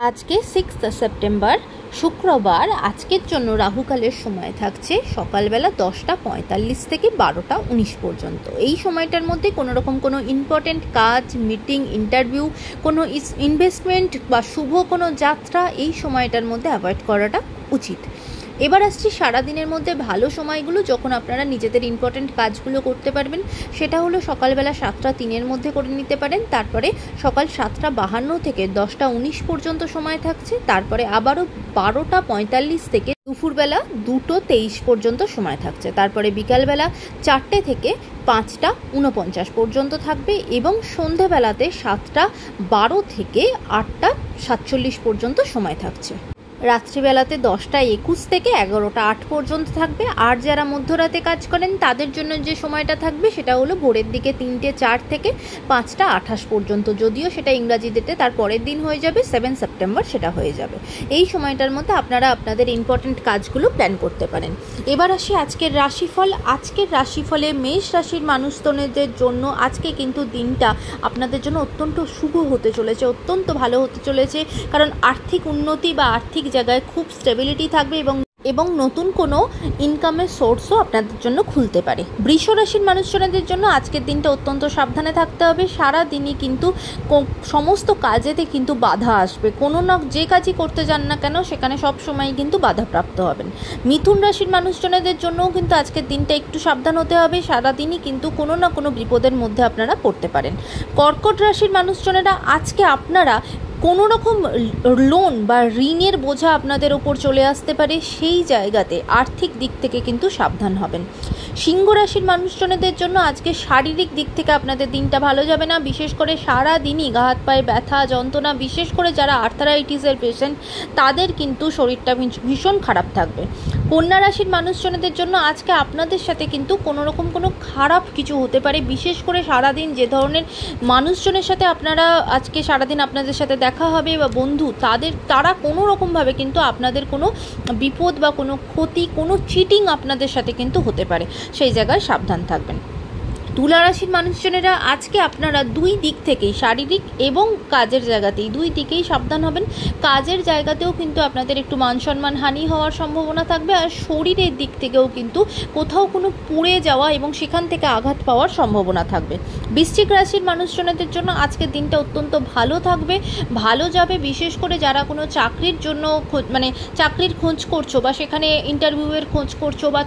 আজকে 6 সেপ্টেম্বর শুক্রবার। আজকের জন্য রাহুকালের সময় থাকছে সকালবেলা 10:45 থেকে 12:19 পর্যন্ত। এই সময়টার মধ্যে কোনো রকম কোনো ইম্পর্টেন্ট কাজ, মিটিং, ইন্টারভিউ, কোনো ইনভেস্টমেন্ট বা শুভ কোনো যাত্রা এই সময়টার মধ্যে অ্যাভয়েড করাটা উচিত। এবার আসছি সারাদিনের মধ্যে ভালো সময়গুলো যখন আপনারা নিজেদের ইম্পর্টেন্ট কাজগুলো করতে পারবেন। সেটা হলো সকালবেলা 7:03 মধ্যে করে নিতে পারেন, তারপরে সকাল 7:52 থেকে 10:19 পর্যন্ত সময় থাকছে, তারপরে আবারও 12:45 থেকে দুপুরবেলা 2:23 পর্যন্ত সময় থাকছে, তারপরে বিকালবেলা 4টে থেকে 5:49 পর্যন্ত থাকবে এবং সন্ধেবেলাতে 7:12 থেকে 8:47 পর্যন্ত সময় থাকছে। রাত্রিবেলাতে 10:21 থেকে 11:08 পর্যন্ত থাকবে। আর যারা মধ্যরাতে কাজ করেন তাদের জন্য যে সময়টা থাকবে সেটা হলো ভোরের দিকে 3:04 থেকে 5:28 পর্যন্ত, যদিও সেটা ইংরাজি ডেটে তার পরের দিন হয়ে যাবে, 7 সেপ্টেম্বর সেটা হয়ে যাবে। এই সময়টার মধ্যে আপনারা আপনাদের ইম্পর্টেন্ট কাজগুলো প্ল্যান করতে পারেন। এবার আসি আজকের রাশিফল। আজকের রাশিফলে মেষ রাশির মানুষজনদের জন্য আজকে কিন্তু দিনটা আপনাদের জন্য অত্যন্ত শুভ হতে চলেছে, অত্যন্ত ভালো হতে চলেছে, কারণ আর্থিক উন্নতি বা আর্থিক জায়গায় খুব স্টেবিলিটি থাকবে এবং নতুন কোনো ইনকামের সোর্সও আপনাদের জন্য খুলতে পারে। বৃষ রাশির মানুষজনদের জন্য আজকের দিনটা অত্যন্ত সাবধানে থাকতে হবে। সারা দিনই কিন্তু সমস্ত কাজেতে কিন্তু বাধা আসবে, কোনো না যে কাজই করতে যান না কেন সেখানে সব সময় কিন্তু বাধাপ্রাপ্ত হবেন। মিথুন রাশির মানুষজনদের জন্যও কিন্তু আজকের দিনটা একটু সাবধান হতে হবে, সারা দিনই কিন্তু কোনো না কোনো বিপদের মধ্যে আপনারা পড়তে পারেন। কর্কট রাশির মানুষজনেরা আজকে আপনারা কোনো রকম লোন বা ঋণের বোঝা আপনাদের ওপর চলে আসতে পারে, সেই জায়গাতে আর্থিক দিক থেকে কিন্তু সাবধান হবেন। সিংহ রাশির মানুষজনদের জন্য আজকে শারীরিক দিক থেকে আপনাদের দিনটা ভালো যাবে না, বিশেষ করে সারা দিনই গা হাত পায়ে ব্যথা যন্ত্রণা, বিশেষ করে যারা আর্থারাইটিসের পেশেন্ট তাদের কিন্তু শরীরটা ভীষণ খারাপ থাকবে। কন্যা রাশির মানুষজনদের জন্য আজকে আপনাদের সাথে কিন্তু কোনো রকম কোনো খারাপ কিছু হতে পারে, বিশেষ করে সারাদিন যে ধরনের মানুষজনের সাথে আপনারা আজকে সারাদিন আপনাদের সাথে দেখা হবে বা বন্ধু তারা কোনো রকমভাবে কিন্তু আপনাদের কোনো বিপদ বা কোনো ক্ষতি, কোনো চিটিং আপনাদের সাথে কিন্তু হতে পারে, সেই জায়গায় সাবধান থাকবেন। তুলা রাশির মানুষজনেরা আজকে আপনারা দুই দিক থেকেই, শারীরিক এবং কাজের জায়গাতেই দুই দিকেই সাবধান হবেন। কাজের জায়গাতেও কিন্তু আপনাদের একটু মান সম্মান হানি হওয়ার সম্ভাবনা থাকবে, আর শরীরের দিক থেকেও কিন্তু কোথাও কোনো পুড়ে যাওয়া এবং সেখান থেকে আঘাত পাওয়ার সম্ভাবনা থাকবে। বৃশ্চিক রাশির মানুষজনদের জন্য আজকের দিনটা অত্যন্ত ভালো থাকবে, ভালো যাবে, বিশেষ করে যারা কোনো চাকরির জন্য চাকরির খোঁজ করছো বা সেখানে ইন্টারভিউয়ের খোঁজ করছো বা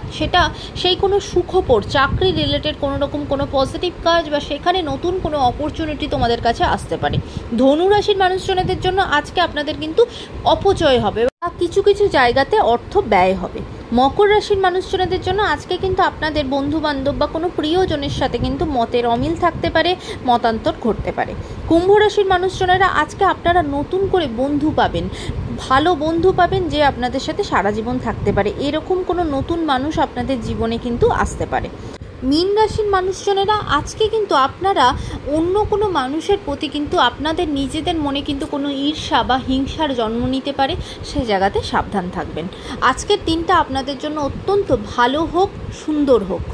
সেই কোনো সুখবর, চাকরি রিলেটেড কোনো রকম কোনো পজিটিভ কাজ বা সেখানে নতুন কোনো অপরচুনিটি তোমাদের কাছে আসতে পারে। ধনু রাশির মানুষজনদের জন্য আজকে আপনাদের কিন্তু অপচয় হবে বা কিছু কিছু জায়গাতে অর্থ ব্যয় হবে। মকর রাশির মানুষজনদের জন্য আজকে কিন্তু আপনাদের বন্ধু বান্ধব বা কোনো প্রিয়জনের সাথে কিন্তু মতের অমিল থাকতে পারে, মতান্তর ঘটতে পারে। কুম্ভ রাশির মানুষজনেরা আজকে আপনারা নতুন করে বন্ধু পাবেন, ভালো বন্ধু পাবেন যে আপনাদের সাথে সারা জীবন থাকতে পারে, এরকম কোনো নতুন মানুষ আপনাদের জীবনে কিন্তু আসতে পারে। মীন রাশির মানুষজনেরা আজকে কিন্তু আপনারা অন্য কোনো মানুষের প্রতি কিন্তু আপনাদের নিজেদের মনে কিন্তু কোনো ঈর্ষা বা হিংসার জন্ম নিতে পারে, সে জায়গাতে সাবধান থাকবেন। আজকের দিনটা আপনাদের জন্য অত্যন্ত ভালো হোক, সুন্দর হোক।